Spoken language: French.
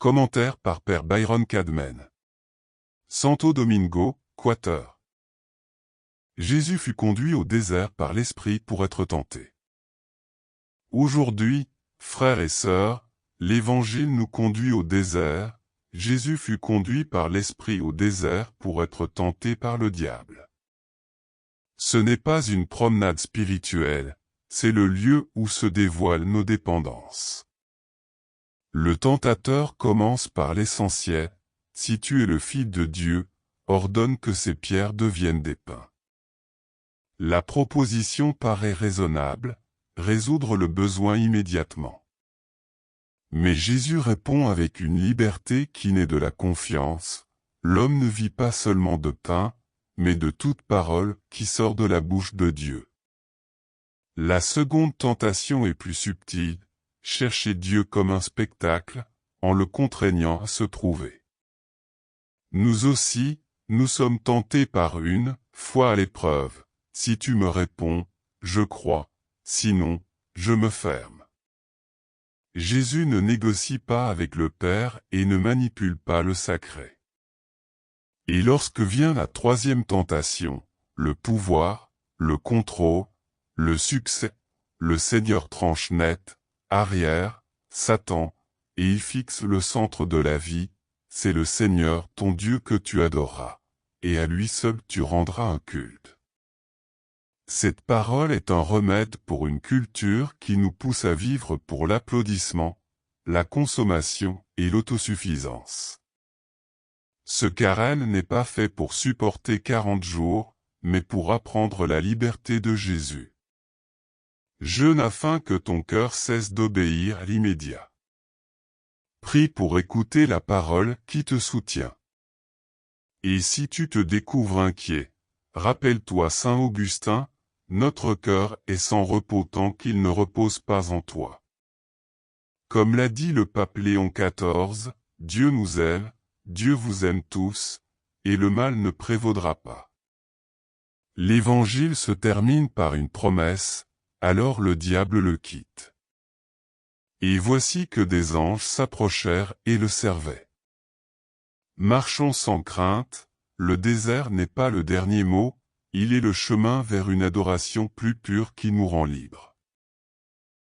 Commentaire par Père Byron Cadman. Santo Domingo, Quater. Jésus fut conduit au désert par l'Esprit pour être tenté. Aujourd'hui, frères et sœurs, l'Évangile nous conduit au désert. Jésus fut conduit par l'Esprit au désert pour être tenté par le diable. Ce n'est pas une promenade spirituelle, c'est le lieu où se dévoilent nos dépendances. Le tentateur commence par l'essentiel. Si tu es le Fils de Dieu, ordonne que ces pierres deviennent des pains. La proposition paraît raisonnable, résoudre le besoin immédiatement. Mais Jésus répond avec une liberté qui naît de la confiance. L'homme ne vit pas seulement de pain, mais de toute parole qui sort de la bouche de Dieu. La seconde tentation est plus subtile. Chercher Dieu comme un spectacle, en le contraignant à se trouver. Nous aussi, nous sommes tentés par une foi à l'épreuve. Si tu me réponds, je crois, sinon, je me ferme. Jésus ne négocie pas avec le Père et ne manipule pas le sacré. Et lorsque vient la troisième tentation, le pouvoir, le contrôle, le succès, le Seigneur tranche net, arrière, Satan, et il fixe le centre de la vie, c'est le Seigneur ton Dieu que tu adoreras, et à lui seul tu rendras un culte. Cette parole est un remède pour une culture qui nous pousse à vivre pour l'applaudissement, la consommation et l'autosuffisance. Ce carême n'est pas fait pour supporter 40 jours, mais pour apprendre la liberté de Jésus. Jeûne afin que ton cœur cesse d'obéir à l'immédiat. Prie pour écouter la parole qui te soutient. Et si tu te découvres inquiet, rappelle-toi Saint Augustin, notre cœur est sans repos tant qu'il ne repose pas en toi. Comme l'a dit le pape Léon XIV, Dieu nous aime, Dieu vous aime tous, et le mal ne prévaudra pas. L'Évangile se termine par une promesse. Alors le diable le quitte. Et voici que des anges s'approchèrent et le servaient. Marchons sans crainte, le désert n'est pas le dernier mot, il est le chemin vers une adoration plus pure qui nous rend libres.